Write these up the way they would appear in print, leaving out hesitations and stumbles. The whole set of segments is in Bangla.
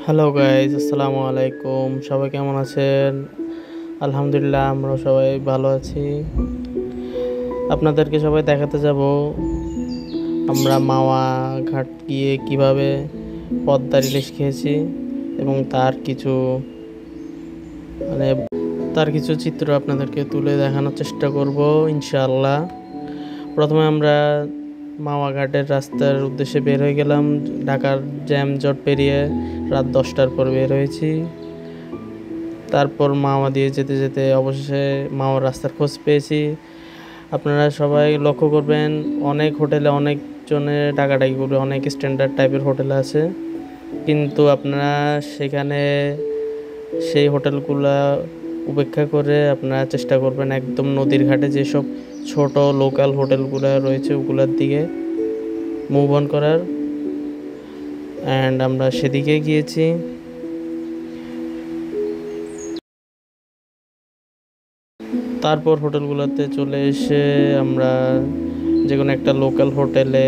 হ্যালো গাইজ, আসসালামু আলাইকুম। সবাই কেমন আছেন? আলহামদুলিল্লাহ, আমরা সবাই ভালো আছি। আপনাদেরকে সবাই দেখাতে যাব আমরা মাওয়া ঘাট গিয়ে কিভাবে পদ্মার ইলিশ খেয়েছি এবং মানে তার কিছু চিত্র আপনাদেরকে তুলে দেখানোর চেষ্টা করব ইনশাআল্লাহ। প্রথমে আমরা মাওয়া ঘাটের রাস্তার উদ্দেশ্যে বের হয়ে গেলাম। ঢাকার জ্যামজট পেরিয়ে রাত 10টার পর বের হয়েছি। তারপর মাওয়া দিয়ে যেতে যেতে অবশেষে মাওয়ার রাস্তার খোঁজ পেয়েছি। আপনারা সবাই লক্ষ্য করবেন, অনেক হোটেলে অনেকজনে ডাকাডাকি করবে, অনেক স্ট্যান্ডার্ড টাইপের হোটেল আছে, কিন্তু আপনারা সেখানে সেই হোটেলগুলা উপেক্ষা করে আপনারা চেষ্টা করবেন একদম নদীর ঘাটে যেসব ছোট লোকাল হোটেলগুলো রয়েছে ওগুলোর দিকে মুভ অন করার। অ্যান্ড আমরা সেদিকে গিয়েছি। তারপর হোটেলগুলোতে চলে এসে আমরা যে কোনো একটা লোকাল হোটেলে,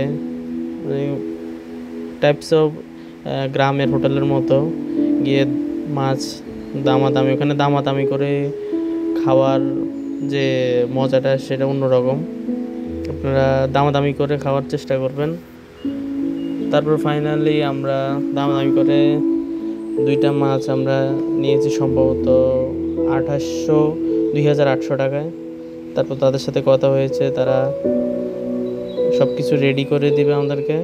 টাইপস অফ গ্রামের হোটেলের মতো গিয়ে মাছ ওখানে দামাদামি করে খাওয়ার যে মজাটা সেটা অন্যরকম। আপনারা দামাদামি করে খাওয়ার চেষ্টা করবেন। তারপর ফাইনালি আমরা দামাদামি করে দুইটা মাছ আমরা নিয়েছি সম্ভবত 2800-2800 টাকায়। তারপর তাদের সাথে কথা হয়েছে, তারা সব কিছু রেডি করে দিবে আমাদেরকে।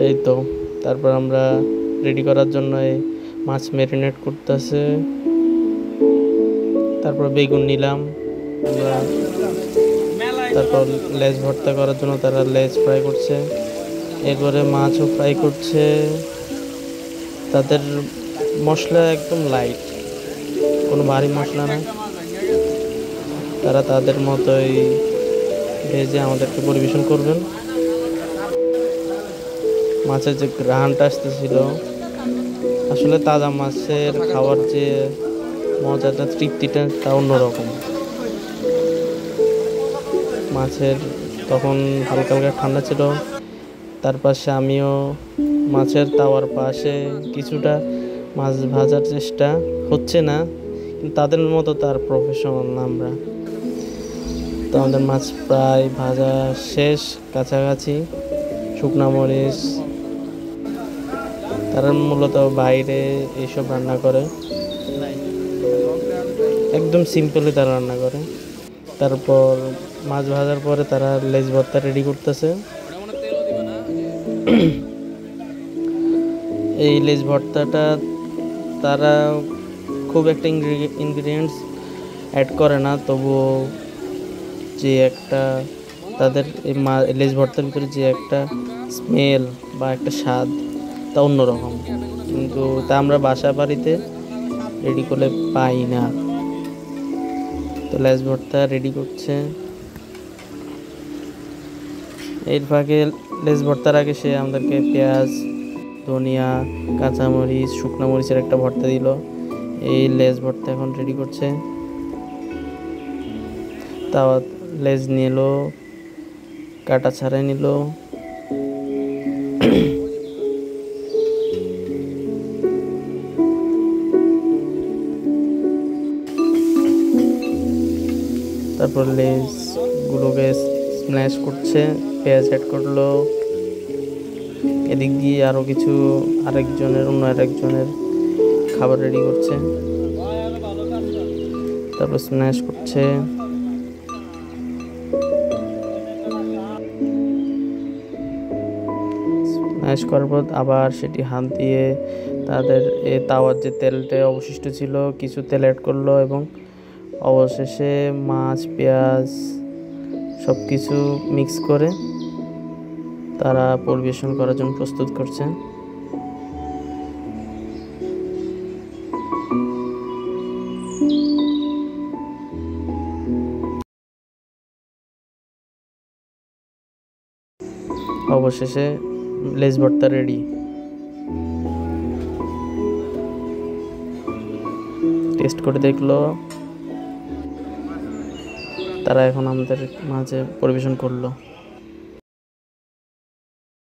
এই তো, তারপর আমরা রেডি করার জন্য এই মাছ ম্যারিনেট করতেছে। তারপর বেগুন নিলাম আমরা। তারপর লেজ ভর্তা করার জন্য তারা লেজ ফ্রাই করছে, এরপরে মাছও ফ্রাই করছে। তাদের মশলা একদম লাইট, কোনো ভারী মশলা না। তারা তাদের মতোই ভেজে আমাদেরকে পরিবেশন করবেন। মাছের যে ঘ্রাণটা আসতেছিল, আসলে তাজা মাছের খাওয়ার যে মজাটা, তৃপ্তিটা, তা অন্যরকম। মাছের তখন হালকা হালকা ঠান্ডা ছিল। তার পাশে আমিও মাছের তাওয়ার পাশে কিছুটা মাছ ভাজার চেষ্টা হচ্ছে না, কিন্তু তাদের মতো তার প্রফেশনাল আমরা। তো আমাদের মাছ প্রায় ভাজা শেষ কাছাকাছি। শুকনা মরিচ, তারা মূলত বাইরে এইসব রান্না করে, একদম সিম্পলি তারা রান্না করে। তারপর মাছ ভাজার পরে তারা লেজ ভর্তা রেডি করতেছে। এই লেজ ভর্তাটা তারা খুব একটা ইনগ্রিডিয়েন্টস অ্যাড করে না, তবুও যে একটা তাদের এই লেজ ভর্তার ভিতরে যে একটা স্মেল বা একটা স্বাদ, তা অন্যরকম। কিন্তু তা আমরা বাসা বাড়িতে রেডি করলে পাই না। তো লেজ ভর্তা রেডি করছে। এর ফাঁকে লেজ ভর্তার আগে সে আমাদেরকে পেঁয়াজ, ধনিয়া, কাঁচামরিচ, শুকনো মরিচের একটা ভর্তা দিল। এই লেজ ভর্তা এখন রেডি করছে। তাও লেজ নিল, কাটা ছাড়াই নিল। তারপর লেজগুলোকে স্ম্যাশ করছে, পেঁয়াজ অ্যাড করলো। এদিক দিয়ে আরও কিছু অন্য আরেকজনের খাবার রেডি করছে। তারপর স্ম্যাশ করছে। স্ম্যাশ করার পর আবার সেটি হাত দিয়ে তাদের তাওয়ার যে তেলটা অবশিষ্ট ছিল কিছু তেল অ্যাড করলো, এবং অবশেষে মাছ, পেঁয়াজ সব কিছু মিক্স করে তারা পরিবেশন করার জন্য প্রস্তুত করছে। অবশেষে লেজ ভর্তা রেডি। টেস্ট করে দেখলো, তারা এখন আমাদের মাঝে পরিবেশন করলো।